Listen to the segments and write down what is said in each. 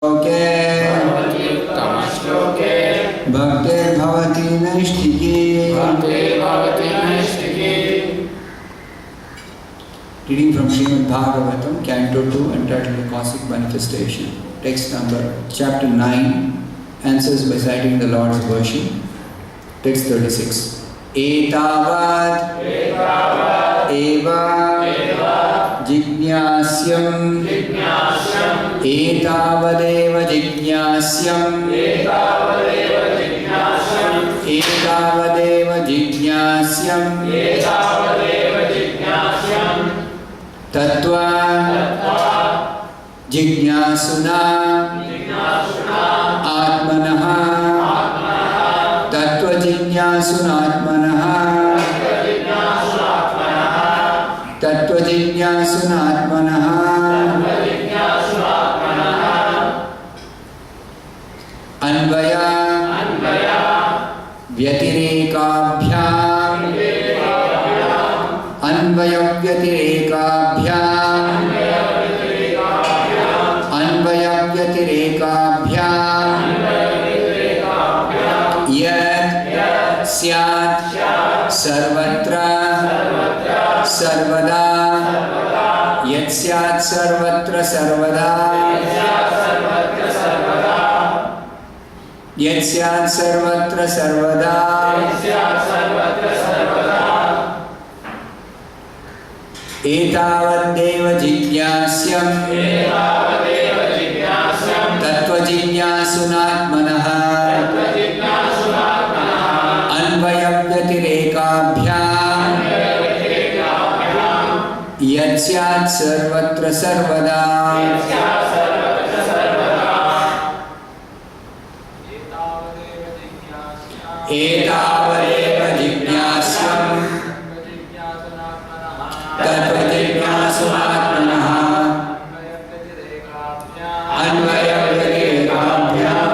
Bhaktir-bhavati naishtiki. Reading from Srimad Bhagavatam, Canto 2, entitled The Cosmic Manifestation. Text number, Chapter 9, answers by citing the Lord's version. Text 36. Etāvad eva jijñāsyam etāvadeva jijñāsyam etāvadeva jijñāsyam tattva-jijñāsunā ātmanaḥ tattva-jijñāsunātmanaḥ tattva-jijñāsunātmanaḥ anvaya-vyatirekābhyāṁ anvaya-vyatirekābhyāṁ anvaya-vyatirekābhyāṁ yat syāt sarvatra sarvadā yat syāt sarvatra sarvadā yat syāt sarvatra sarvadā etāvad deva jijñāsyam tattva-jijñāsunātmanaḥ anvaya-vyatirekābhyām yat syāt sarvatra sarvadā etāvadeva jijñāsyam tattva-jijñāsunātmanaḥ anvaya-vyatirekābhyām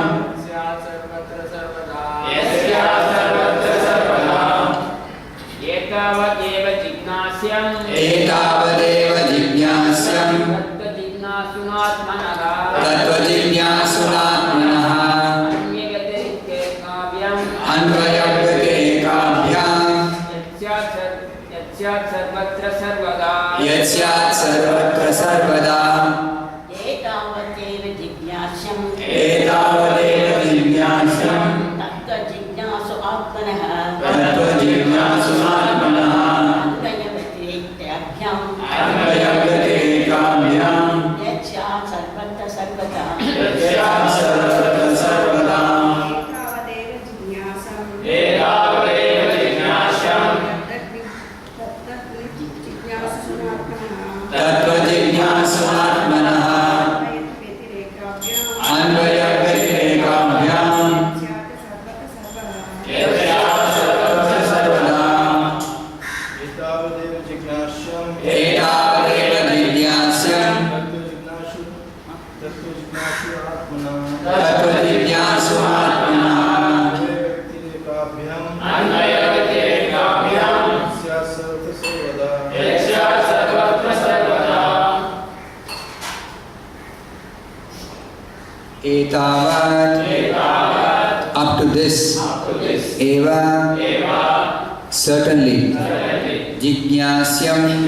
etāvadeva jijñāsyam tattva-jijñāsunātmanaḥ anvaya-vyatirekābhyām yat syāt sarvatra sarvadā etāvadeva jijñāsyam tattva-jijñāsunātmanaḥ anvaya-vyatirekābhyām yat syāt sarvatra sarvadā tattva-jijñāsunātmanaḥ anvaya-vyatirekābhyām etāvadeva jijñāsyam tattva-jijñāsunātmanaḥ etāvad. Up to this, eva, certainly, jijñāsyam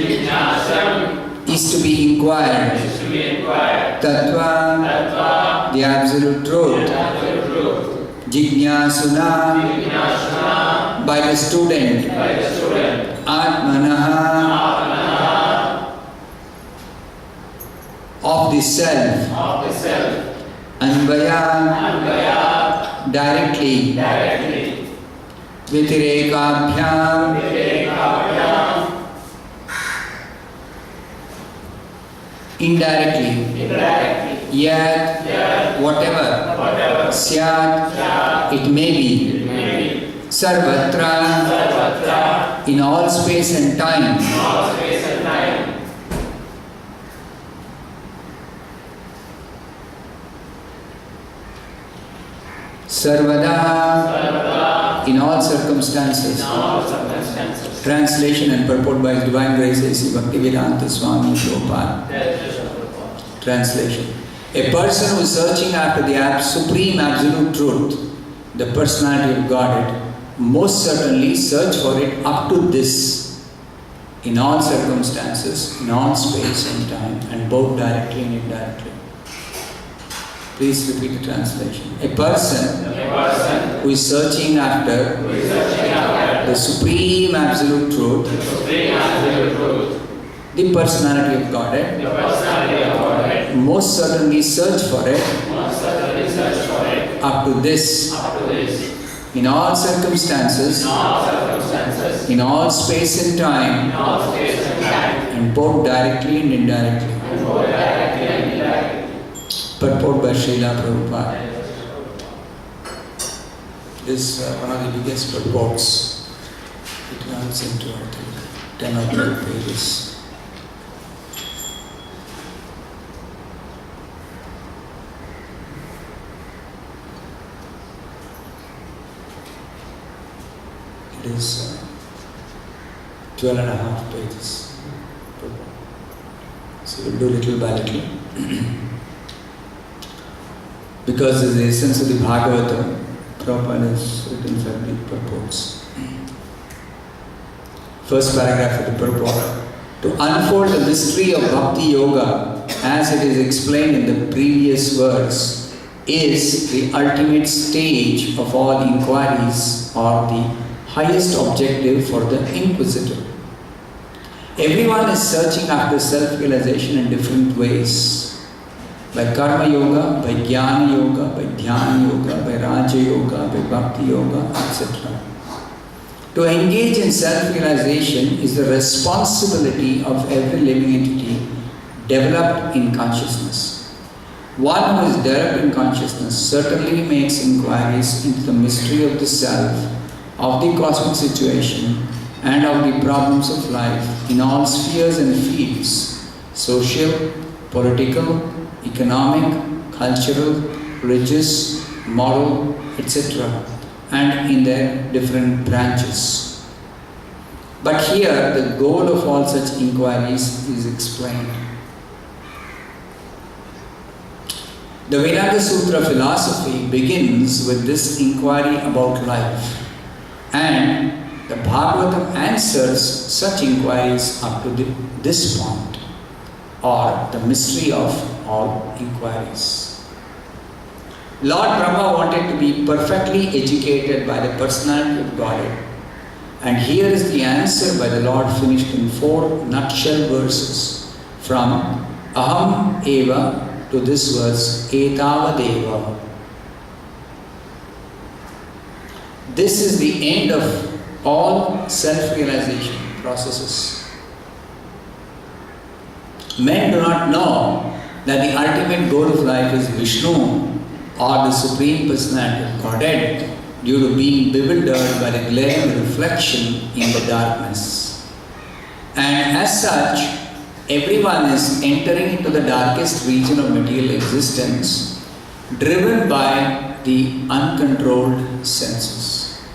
is to be inquired, tattva, the absolute truth, jijñāsunā, by the student, ātmanaḥ, of the self, anvaya, directly, vyatirekābhyām, indirectly, yat, whatever, syāt, it may be, sarvatra, in all space and time, sarvadā, in all circumstances. Translation and purport by His Divine Grace A.C. Bhaktivedanta Swami Prabhupada. Translation. A person who is searching after the supreme absolute truth, the personality of Godhead, most certainly search for it up to this, in all circumstances, in all space and time, and both directly and indirectly. Please repeat the translation. A person who is searching after the supreme absolute truth, the personality of Godhead, most certainly search for it up to this, in all circumstances, in all space and time, and both directly and indirectly. Purport by Srila Prabhupada. This is one of the biggest purports. It runs into, I think, 10 or 12 pages. It is 12 and a half pages. So we'll do little by little. Because it's the essence of the Bhagavatam, Prabhupada has written several purports. First paragraph of the purport. To unfold the mystery of Bhakti Yoga as it is explained in the previous verse is the ultimate stage of all inquiries or the highest objective for the inquisitor. Everyone is searching after self-realization in different ways. By Karma Yoga, by Jnana Yoga, by Dhyana Yoga, by Raja Yoga, by Bhakti Yoga, etc. To engage in self-realization is the responsibility of every living entity developed in consciousness. One who is developed in consciousness certainly makes inquiries into the mystery of the self, of the cosmic situation, and of the problems of life in all spheres and fields, social, political, economic, cultural, religious, moral, etc., and in their different branches. But here the goal of all such inquiries is explained. The Vedanta Sutra philosophy begins with this inquiry about life, and the Bhagavatam answers such inquiries up to this point, or the mystery of all inquiries. Lord Brahma wanted to be perfectly educated by the personality of Godhead, and here is the answer by the Lord finished in 4 nutshell verses from Aham Eva to this verse Etāvad Eva. This is the end of all self-realization processes. Men do not know that the ultimate goal of life is Vishnu, or the Supreme Personality of Godhead, due to being bewildered by the glaring reflection in the darkness. And as such, everyone is entering into the darkest region of material existence, driven by the uncontrolled senses.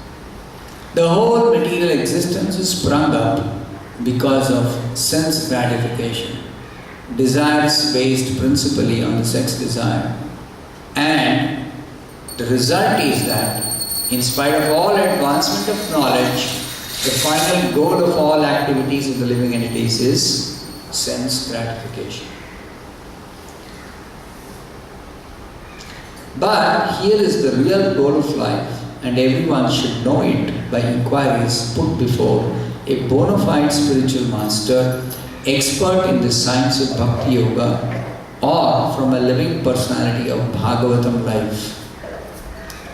The whole material existence is sprung up because of sense gratification, desires based principally on the sex desire. And the result is that, in spite of all advancement of knowledge, the final goal of all activities of the living entities is sense gratification. But here is the real goal of life, and everyone should know it by inquiries put before a bona fide spiritual master, expert in the science of Bhakti Yoga, or from a living personality of Bhagavatam life.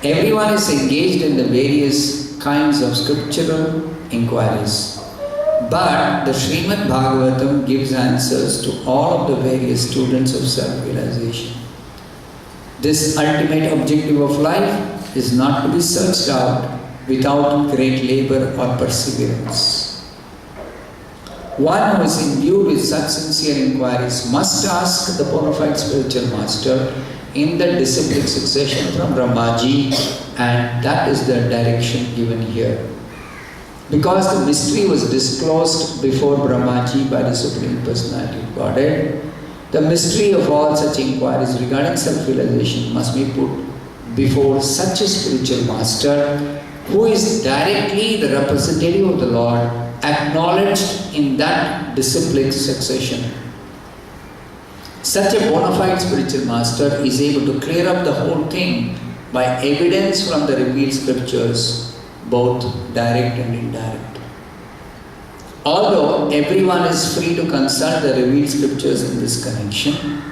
Everyone is engaged in the various kinds of scriptural inquiries, but the Srimad Bhagavatam gives answers to all of the various students of self-realization. This ultimate objective of life is not to be searched out without great labor or perseverance. One who is imbued with such sincere inquiries must ask the bona fide spiritual master in the disciplic succession from Brahmaji, and that is the direction given here. Because the mystery was disclosed before Brahmaji by the Supreme Personality of Godhead, The mystery of all such inquiries regarding self-realization must be put before such a spiritual master who is directly the representative of the Lord, acknowledged in that disciplic succession. Such a bona fide spiritual master is able to clear up the whole thing by evidence from the revealed scriptures, both direct and indirect. Although everyone is free to consult the revealed scriptures in this connection,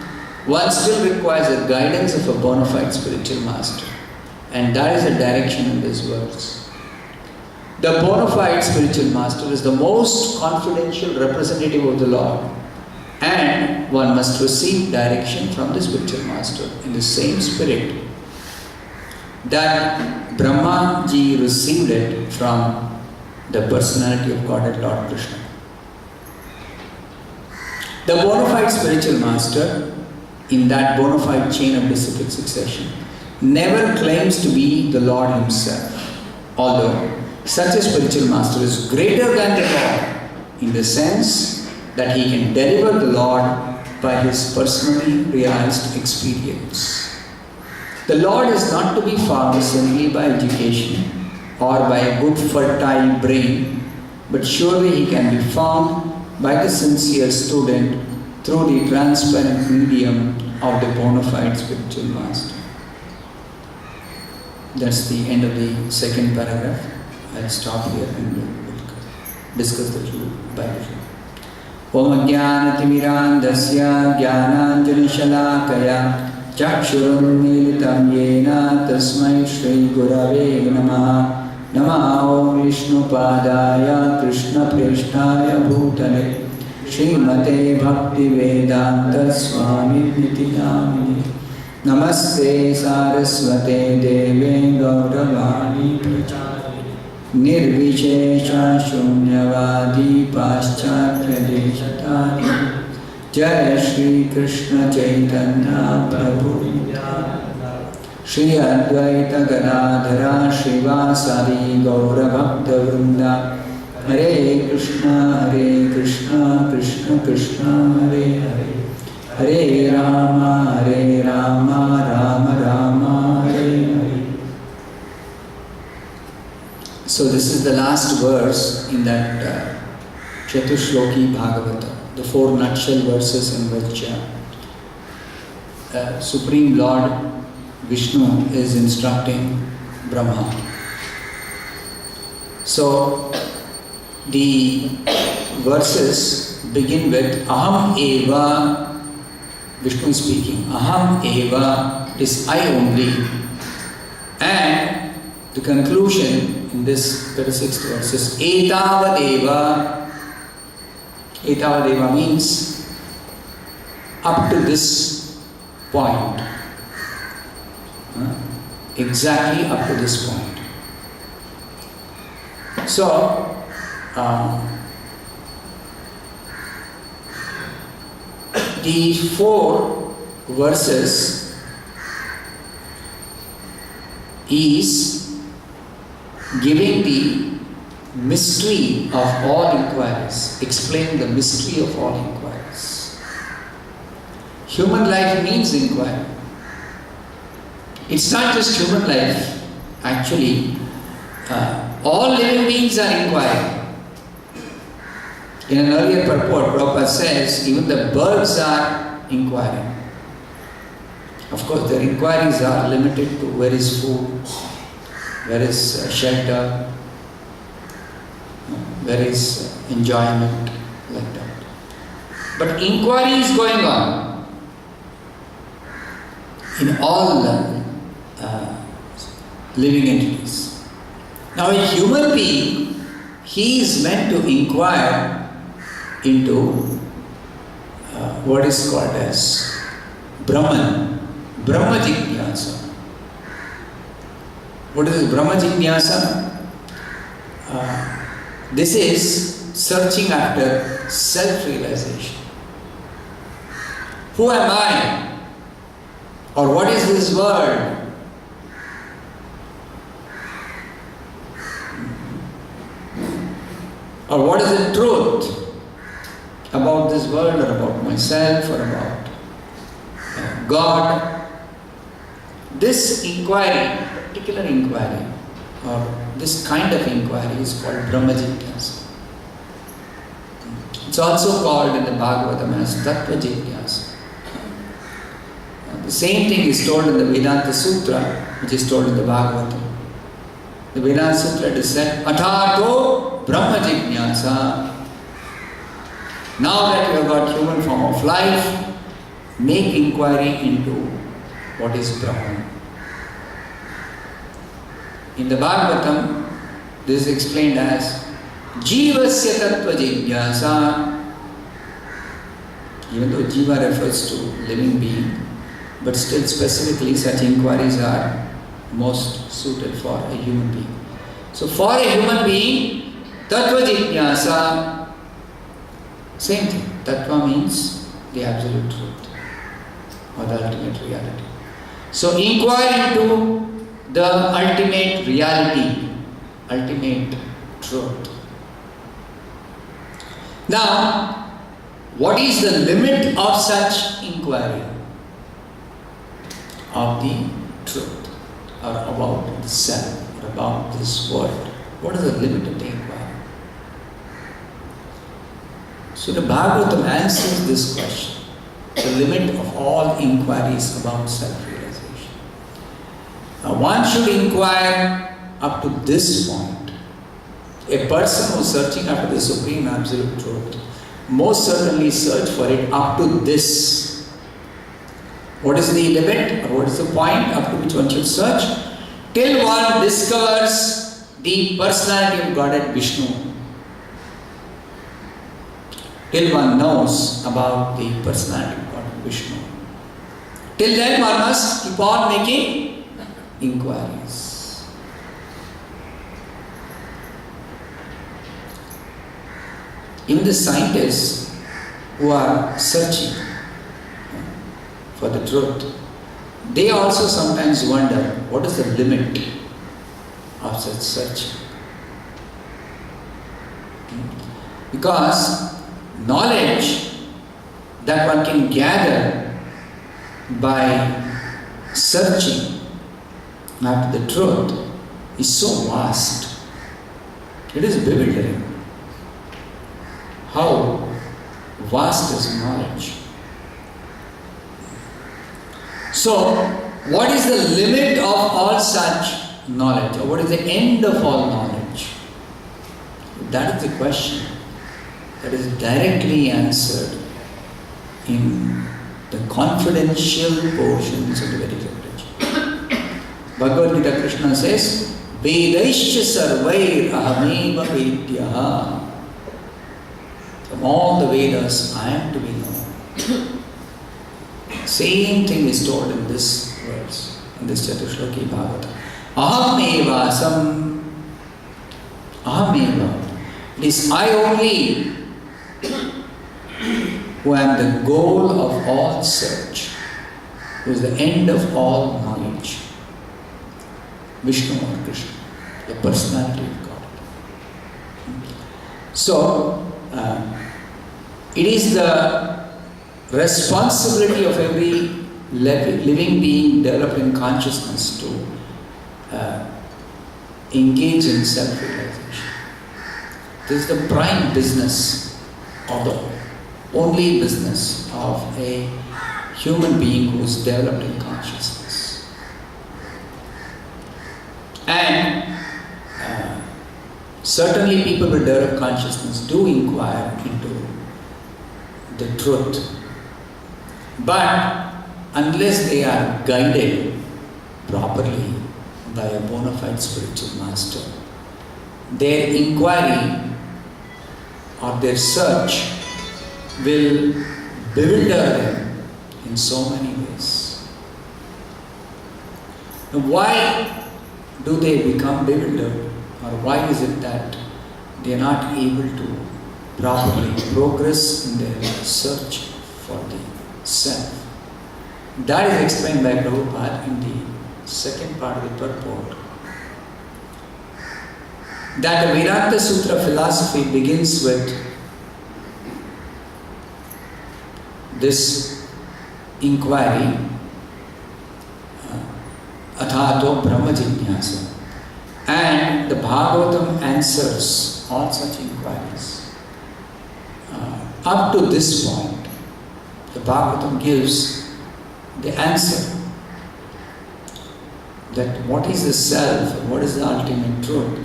one still requires the guidance of a bona fide spiritual master. And that is the direction in this verse. The bona fide spiritual master is the most confidential representative of the Lord, and one must receive direction from the spiritual master in the same spirit that Brahma ji received it from the Personality of Godhead, Lord Krishna. The bona fide spiritual master in that bona fide chain of disciplic succession never claims to be the Lord himself, although such a spiritual master is greater than the Lord in the sense that he can deliver the Lord by his personally realized experience. The Lord is not to be found simply by education or by a good fertile brain, but surely he can be found by the sincere student through the transparent medium of the bona fide spiritual master. That's the end of the second paragraph. I'll stop here and we'll discuss the Bible. Om Ajnanatimirandasya Jnananjana-shalakaya Chakshurunmilitam Yena Tasmai Shri Gurave Namaha. Namaha Om Vishnupadaya Krishna Preshtaya Bhutale Srimate Bhakti Vedanta Swami Niti Namini. Namaste Saraswate Deve Gauravani Prachari Nirvishesha Shunyavadi Paschatya Deshatani. Jai Shri Krishna Chaitanya Prabhu Shri Advaita Gadadhara Srivasadi Gaura Bhakta Vrinda. Hare Krishna Krishna Krishna Hare Hare, Hare Rama Rama Rama Hare Hare. So this is the last verse in that Chatushloki Bhagavatam, the 4 nutshell verses in which Supreme Lord Vishnu is instructing Brahma. So the verses begin with Aham Eva, Vishnu is speaking, Aham Eva, it is I only. And the conclusion in this 36th verse is etāvad eva. Etāvad eva means up to this point. Exactly up to this point. So, the 4 verses is giving the mystery of all inquiries, explaining the mystery of all inquiries. Human life means inquiry. It's not just human life, actually, all living beings are inquiring. In an earlier purport, Prabhupada says even the birds are inquiring. Of course, their inquiries are limited to where is food, where is shelter, where is enjoyment, like that. But inquiry is going on in all living entities. Now, a human being, he is meant to inquire into what is called as Brahman, Brahma jijñāsyaṁ. What is Brahma jijñāsyaṁ? This is searching after self-realization. Who am I? Or what is this world? Or what is the truth about this world, or about myself, or about God. This inquiry, particular inquiry, or this kind of inquiry is called Brahma Jijñāsa. It's also called in the Bhagavatam as tattva-jijñāsun. The same thing is told in the Vedanta Sutra, which is told in the Bhagavatam. The Vedanta Sutra is said, etāvat Brahma jijñāsa. Now that you have got human form of life, make inquiry into what is Brahman. In the Bhagavatam, this is explained as jijñāsya tattva-jijñāsa. Even though jiva refers to living being, but still specifically such inquiries are most suited for a human being. So for a human being, tattva-jijñāsa, same thing. Tattva means the absolute truth or the ultimate reality. So inquire into the ultimate reality, ultimate truth. Now, what is the limit of such inquiry? Of the truth, or about the self, or about this world. What is the limit of the inquiry? So the Bhagavatam answers this question, the limit of all inquiries about self-realization. Now one should inquire up to this point. A person who is searching after the Supreme Absolute Truth most certainly search for it up to this. What is the limit, or what is the point up to which one should search? Till one discovers the personality of Godhead Vishnu. Till one knows about the personality of Godhead Vishnu. Till then one must keep on making inquiries. Even the scientists who are searching for the truth, they also sometimes wonder what is the limit of such searching. Because knowledge that one can gather by searching after the truth is so vast. It is bewildering. How vast is knowledge? So, what is the limit of all such knowledge? Or what is the end of all knowledge? That is the question that is directly answered in the confidential portions of the Vedic literature. Bhagavad Gita, Krishna says, Vedaischa sarvair ahameva vedyah. From all the Vedas, I am to be known. Same thing is told in this verse, in this Chatushloki Bhagavatam. Aham-eva-sam. Aham-eva. It is I only who am the goal of all search, who is the end of all knowledge. Vishnu or Krishna, the personality of God. So, it is the responsibility of every living being developed in consciousness to engage in self-realization. This is the prime business, or the only business of a human being who is developed in consciousness. And certainly people with developed consciousness do inquire into the truth. But unless they are guided properly by a bona fide spiritual master, their inquiry or their search will bewilder them in so many ways. Now, why do they become bewildered? Or why is it that they are not able to properly progress in their search for the self? That is explained by Prabhupada in the second part of the purport. That the Vedanta Sutra philosophy begins with this inquiry athato brahma jijñāsyaṁ. And the Bhagavatam answers all such inquiries. Up to this point, the Bhagavatam gives the answer that what is the self, what is the ultimate truth,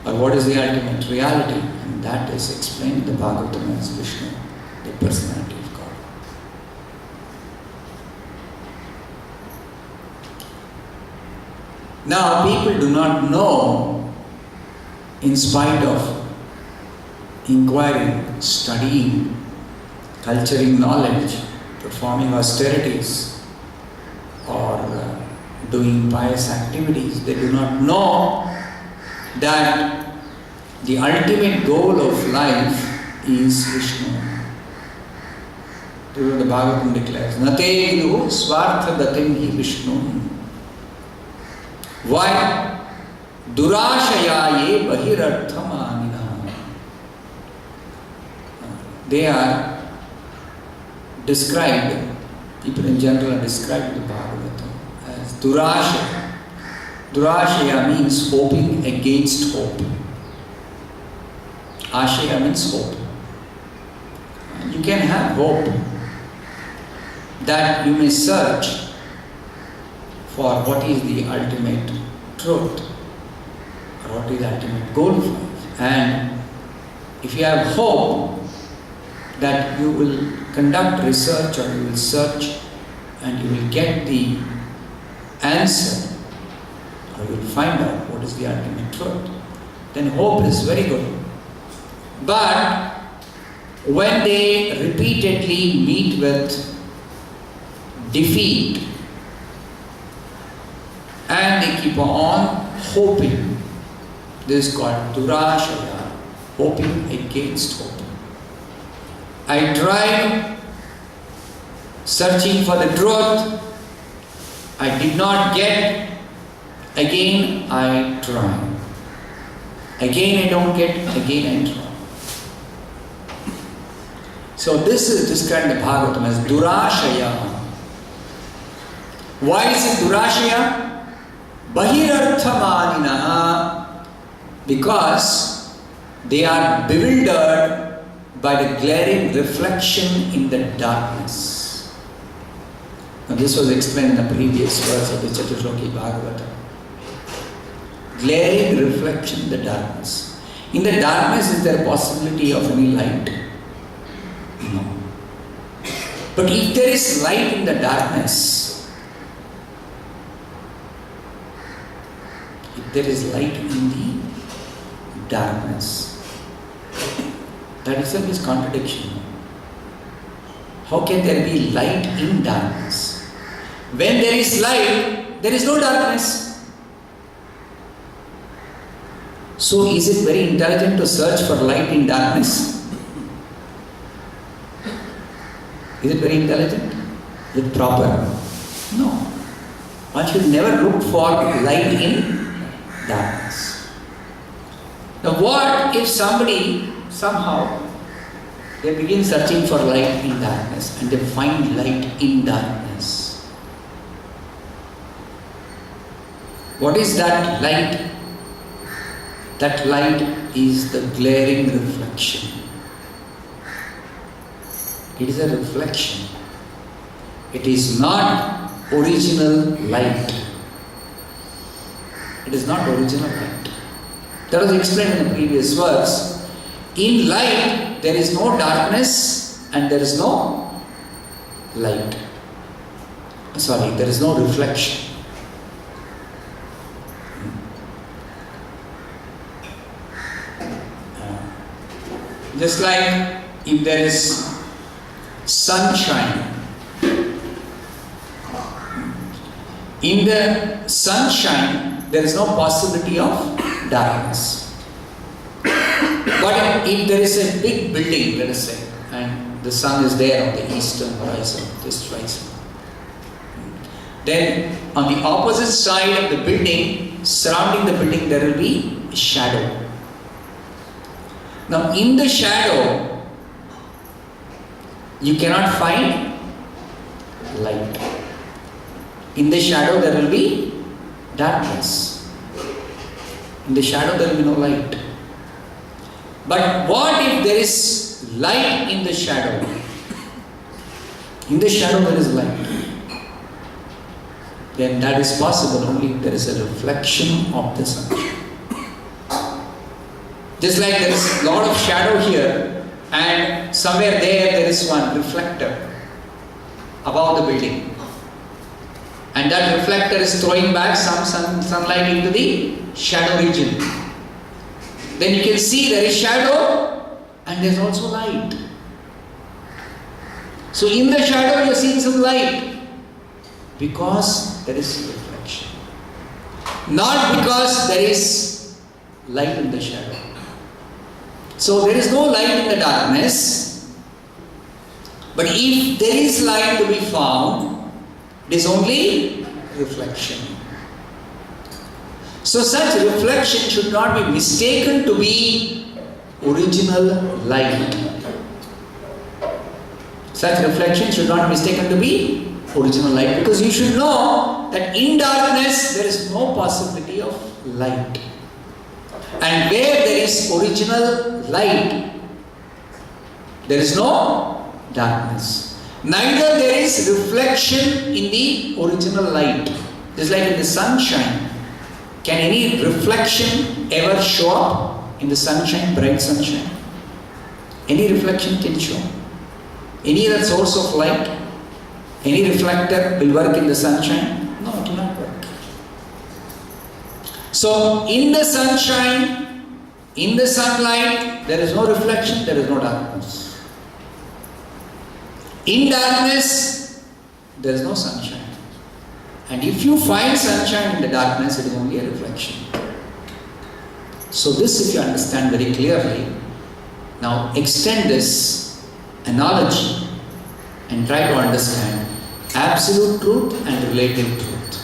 or what is the ultimate reality, and that is explained in the Bhagavatam as Krishna, the personality of God. Now, people do not know, in spite of inquiring, studying, culturing knowledge, performing austerities, or doing pious activities, they do not know that the ultimate goal of life is Krishna. The Bhagavatam declares, Nate viduhu swartha datim hi Vishnu. Why? Durashayaye bahirarthamaninaḥ. They are described, people in general are described in the Bhagavatam as durashaya. Durashaya means hoping against hope. Ashaya means hope. You can have hope that you may search for what is the ultimate truth or what is the ultimate goal of life. And if you have hope that you will conduct research or you will search and you will get the answer or you will find out what is the ultimate truth, then hope is very good. But when they repeatedly meet with defeat and they keep on hoping, this is called durashaya, hoping against hope. I tried searching for the truth, I did not get, again I try. Again I don't get, again I try. So this is described in the Bhagavatam as durashaya. Why is it durashaya? Bahirarthamaninaḥ. Because they are bewildered by the glaring reflection in the darkness. Now this was explained in the previous verse of the Chaturshloki Bhagavatam. Glaring reflection in the darkness. In the darkness, is there a possibility of any light? No. But if there is light in the darkness, if there is light in the darkness, that itself is contradiction. How can there be light in darkness? When there is light, there is no darkness. So is it very intelligent to search for light in darkness? Is it very intelligent? Is it proper? No. One should never look for light in darkness. Now what if somebody somehow they begin searching for light in darkness and they find light in darkness? What is that light? That light is the glaring reflection. It is a reflection. It is not original light. It is not original light. That was explained in the previous verse. In light, there is no darkness and there is no light. Sorry, there is no reflection. Just like if there is sunshine, in the sunshine there is no possibility of darkness. But if there is a big building, let us say, and the sun is there on the eastern horizon, just rising, then on the opposite side of the building, surrounding the building, there will be a shadow. Now in the shadow, you cannot find light. In the shadow there will be darkness. In the shadow there will be no light. But what if there is light in the shadow? In the shadow there is light. Then that is possible only if there is a reflection of the sunshine. Just like there is a lot of shadow here, and somewhere there is one reflector above the building. And that reflector is throwing back some sunlight into the shadow region. Then you can see there is shadow and there is also light. So in the shadow you are seeing some light because there is reflection. Not because there is light in the shadow. So there is no light in the darkness. But if there is light to be found, it is only reflection. So such reflection should not be mistaken to be original light. Such reflection should not be mistaken to be original light, because you should know that in darkness there is no possibility of light. And where there is original light, there is no darkness. Neither there is reflection in the original light. Just like in the sunshine. Can any reflection ever show up in the sunshine, bright sunshine? Any reflection can show. Any other source of light, any reflector will work in the sunshine? No, it will not work. So, in the sunshine, in the sunlight, there is no reflection, there is no darkness. In darkness, there is no sunshine. And if you find sunshine in the darkness, it is only a reflection. So this, if you understand very clearly, now extend this analogy and try to understand absolute truth and relative truth.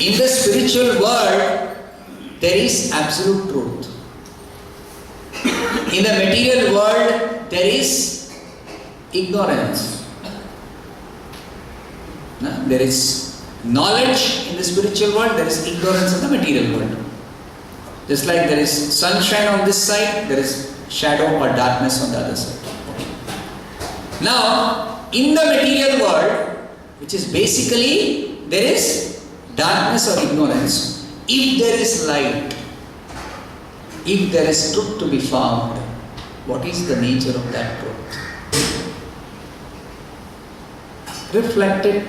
In the spiritual world, there is absolute truth. In the material world, there is ignorance. There is knowledge in the spiritual world, there is ignorance in the material world. Just like there is sunshine on this side, there is shadow or darkness on the other side. Okay. Now, in the material world, which is basically, there is darkness or ignorance. If there is light, if there is truth to be found, what is the nature of that truth? Reflected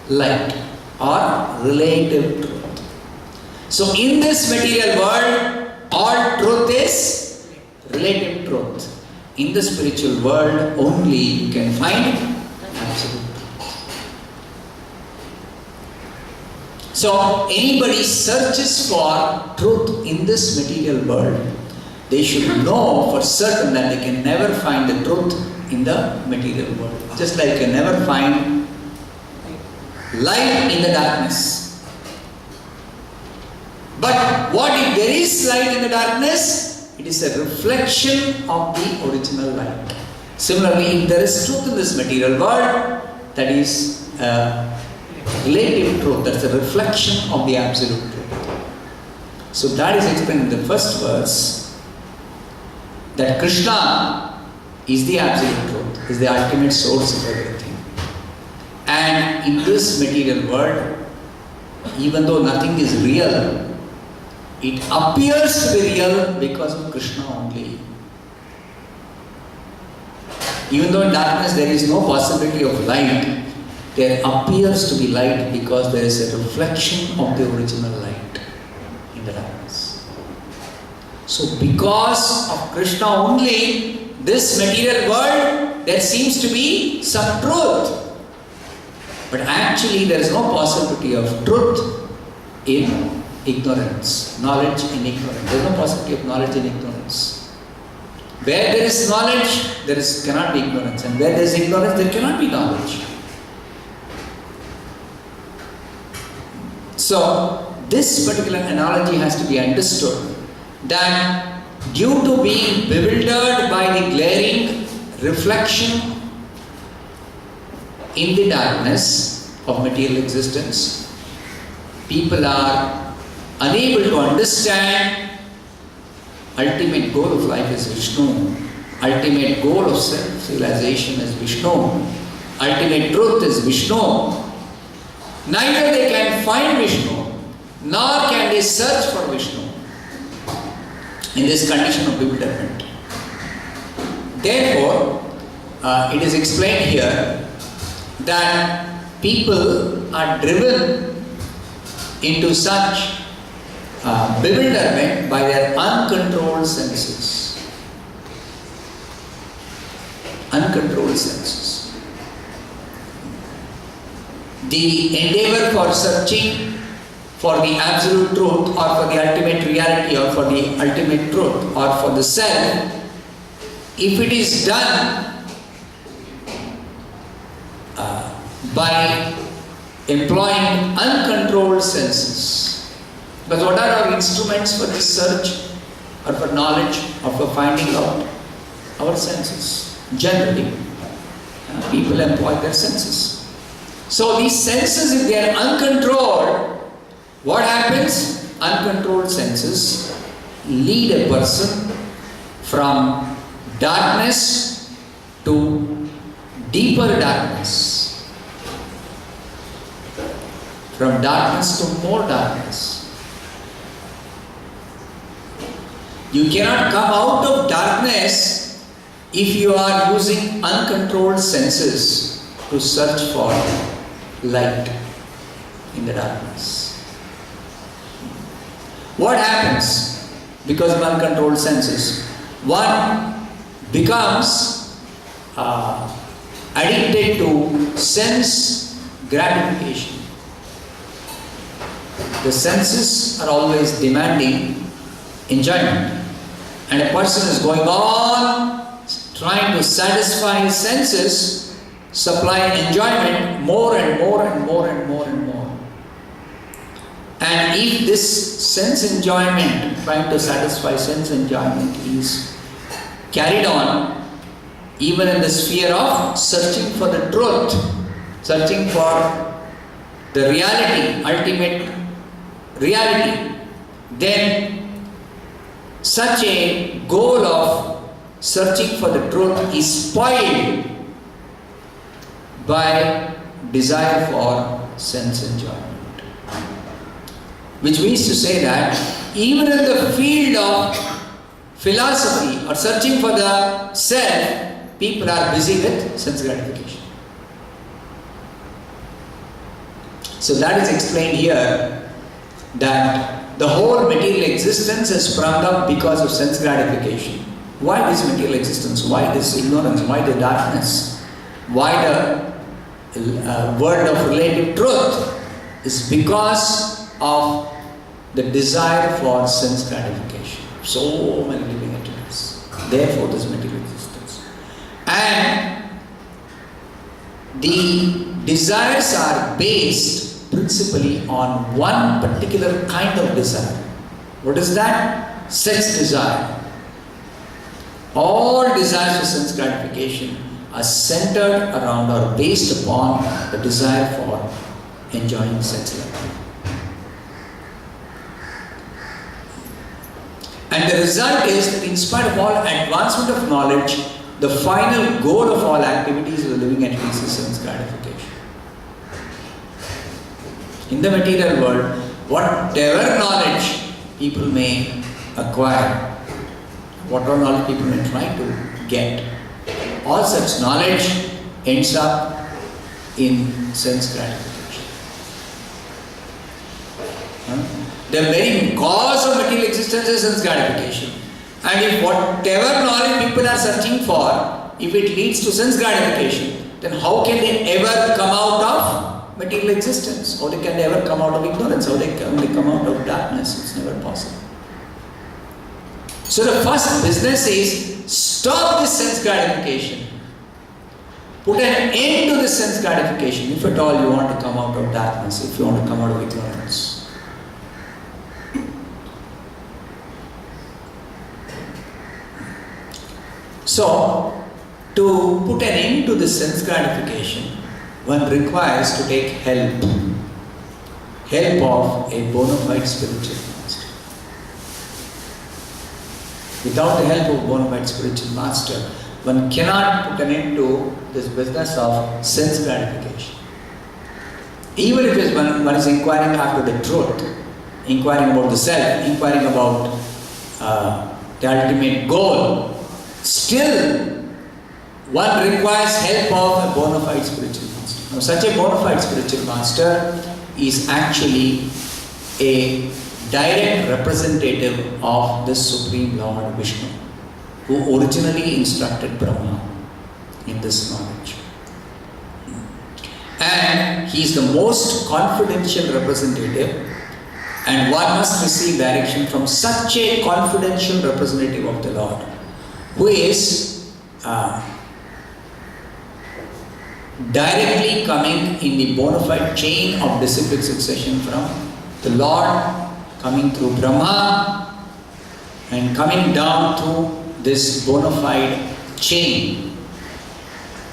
light or relative truth. So in this material world, all truth is relative truth. In the spiritual world, only you can find absolute truth. So anybody searches for truth in this material world, they should know for certain that they can never find the truth in the material world. Just like you can never find light in the darkness. But what if there is light in the darkness? It is a reflection of the original light. Similarly, if there is truth in this material world, that is relative truth, that's a reflection of the absolute truth. So that is explained in the first verse, that Krishna is the absolute truth, is the ultimate source of everything. And in this material world, even though nothing is real, it appears to be real because of Krishna only. Even though in darkness there is no possibility of light, there appears to be light because there is a reflection of the original light in the darkness. So because of Krishna only, this material world, there seems to be some truth. But actually there is no possibility of truth in ignorance, knowledge in ignorance. There is no possibility of knowledge in ignorance. Where there is knowledge, there cannot be ignorance. And where there is ignorance, there cannot be knowledge. So, this particular analogy has to be understood, that due to being bewildered by the glaring reflection in the darkness of material existence, people are unable to understand ultimate goal of life is Vishnu. Ultimate goal of self-realization is Vishnu. Ultimate truth is Vishnu. Neither they can find Vishnu, nor can they search for Vishnu in this condition of bewilderment. Therefore, it is explained here that people are driven into such bewilderment by their uncontrolled senses. Uncontrolled senses. The endeavor for searching for the absolute truth or for the ultimate reality or for the ultimate truth or for the self, if it is done by employing uncontrolled senses, but what are our instruments for this search or for knowledge or for finding out? Our senses. Generally, people employ their senses. So these senses, if they are uncontrolled, what happens? Uncontrolled senses lead a person from darkness to deeper darkness, from darkness to more darkness. You cannot come out of darkness if you are using uncontrolled senses to search for light in the darkness. What happens because of uncontrolled senses? One becomes addicted to sense gratification. The senses are always demanding enjoyment, and a person is going on trying to satisfy his senses, supplying enjoyment more and more and more and more and more. And if this sense enjoyment, trying to satisfy sense enjoyment, is carried on even in the sphere of searching for the truth, searching for the reality, ultimate reality, then such a goal of searching for the truth is spoiled by desire for sense enjoyment. Which means to say that even in the field of philosophy or searching for the self, people are busy with sense gratification. So that is explained here, that the whole material existence has sprung up because of sense gratification. Why this material existence? Why this ignorance? Why the darkness? Why the world of relative truth? Is because of the desire for sense gratification. So many living entities. Therefore, this material existence. And the desires are based principally on one particular kind of desire. What is that? Sex desire. All desires for sense gratification are centered around or based upon the desire for enjoying sex life. And the result is that in spite of all advancement of knowledge, the final goal of all activities of the living entities is sense gratification. In the material world, whatever knowledge people may acquire, whatever knowledge people may try to get, all such knowledge ends up in sense gratification. The very cause of material existence is sense gratification. And if whatever knowledge people are searching for, if it leads to sense gratification, then how can they ever come out of material existence? How can they ever come out of ignorance? How can they come out of darkness? It's never possible. So the first business is stop this sense gratification. Put an end to this sense gratification if at all you want to come out of darkness, if you want to come out of ignorance. So, to put an end to this sense gratification, one requires to take help help of a bona fide spiritual master. Without the help of a bona fide spiritual master, one cannot put an end to this business of sense gratification. Even if one is inquiring after the truth, inquiring about the self, inquiring about the ultimate goal, still one requires help of a bona fide spiritual master. Now, such a bona fide spiritual master is actually a direct representative of the Supreme Lord Vishnu, who originally instructed Brahma in this knowledge. And he is the most confidential representative, and one must receive direction from such a confidential representative of the Lord, who is directly coming in the bona fide chain of disciplic succession from the Lord, coming through Brahma and coming down to this bona fide chain.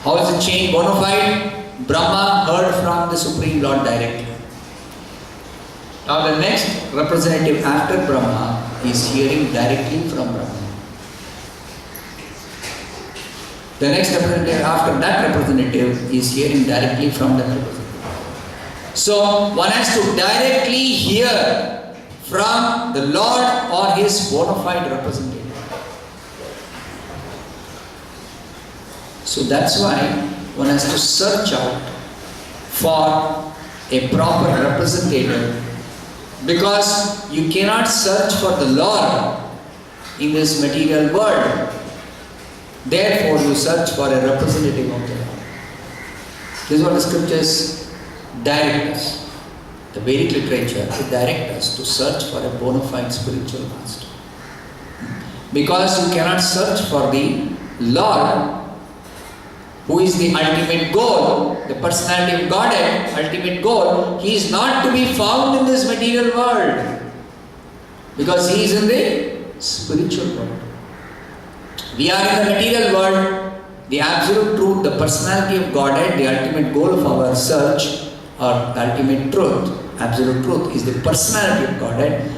How is the chain bona fide? Brahma heard from the Supreme Lord directly. Now the next representative after Brahma is hearing directly from Brahma. The next representative after that representative is hearing directly from that representative. So one has to directly hear from the Lord or his bona fide representative. So that's why one has to search out for a proper representative, because you cannot search for the Lord in this material world. Therefore, you search for a representative of the Lord. This is what the scriptures direct us. The Vedic literature direct us to search for a bona fide spiritual master. Because you cannot search for the Lord, who is the ultimate goal, the personality of Godhead, ultimate goal. He is not to be found in this material world, because he is in the spiritual world. We are in the material world. The absolute truth, the personality of Godhead, the ultimate goal of our search, or the ultimate truth, absolute truth, is the personality of Godhead.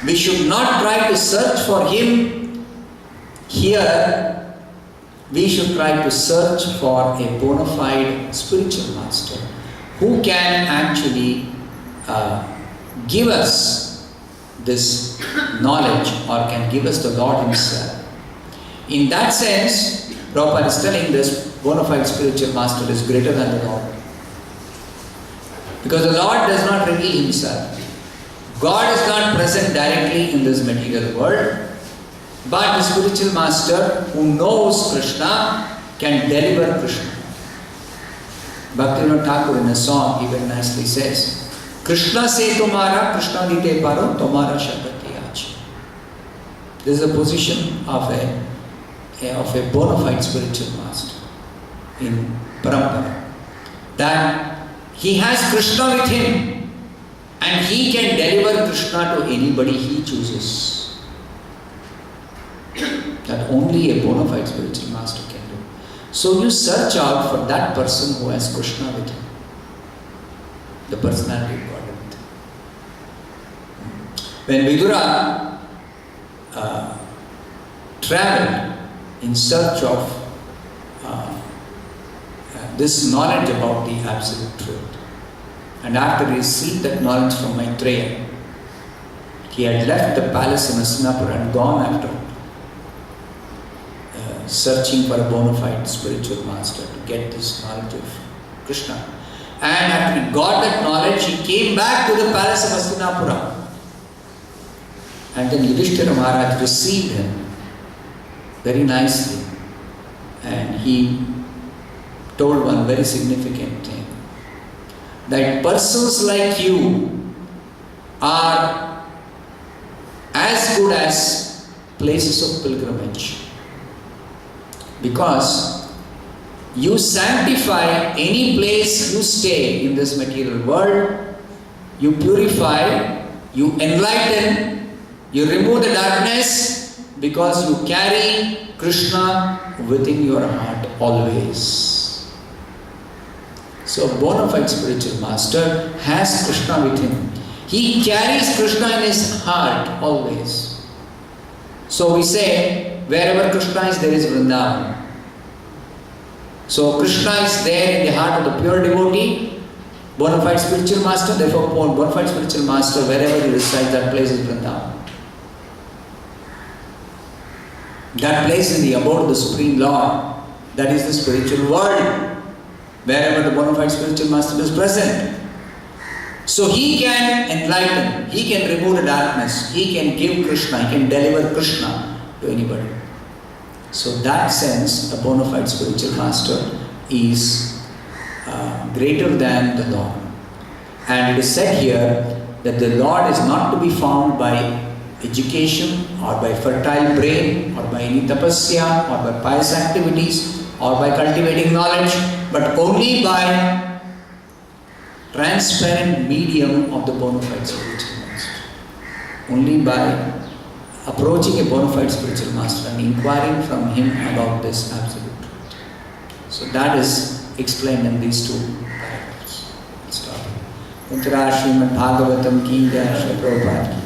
We should not try to search for him here. We should try to search for a bona fide spiritual master who can actually give us this knowledge, or can give us the Lord himself. In that sense, Prabhupada is telling this bona fide spiritual master is greater than the Lord. Because the Lord does not reveal himself. God is not present directly in this material world. But the spiritual master who knows Krishna can deliver Krishna. Bhaktivinoda Thakur in a song he very nicely says, Krishna se tumhara, Krishna dite paro, tumhara shabdati aaj. This is a position of a bona fide spiritual master in parampara. That he has Krishna with him and he can deliver Krishna to anybody he chooses. That only a bona fide spiritual master can do. So you search out for that person who has Krishna with him, the personality of Godhead with him. When Vidura traveled in search of this knowledge about the absolute truth, and after he received that knowledge from Maitreya, he had left the palace in Hastinapura and gone after searching for a bona fide spiritual master to get this knowledge of Krishna. And after he got that knowledge, he came back to the palace of Hastinapura. And then Yudhishthira Maharaj received him very nicely. And he told one very significant thing, that persons like you are as good as places of pilgrimage. Because you sanctify any place you stay in this material world, you purify, you enlighten, you remove the darkness, because you carry Krishna within your heart always. So a bona fide spiritual master has Krishna with him. He carries Krishna in his heart always. So we say, wherever Krishna is, there is Vrindavan. So Krishna is there in the heart of the pure devotee, bona fide spiritual master, therefore bona fide spiritual master, wherever he resides, that place is Vrindavan. That place in the abode of the Supreme Lord, that is the spiritual world, wherever the bona fide spiritual master is present. So he can enlighten, he can remove the darkness, he can give Krishna, he can deliver Krishna to anybody. So that sense, a bona fide spiritual master is greater than the Lord. And it is said here that the Lord is not to be found by education or by fertile brain or by any tapasya or by pious activities or by cultivating knowledge, but only by transparent medium of the bona fide spiritual master. Only by approaching a bona fide spiritual master and inquiring from him about this absolute truth. So that is explained in these two paragraphs. Stop. Srimad Bhagavatam ki jai, Shri Prabhupada ki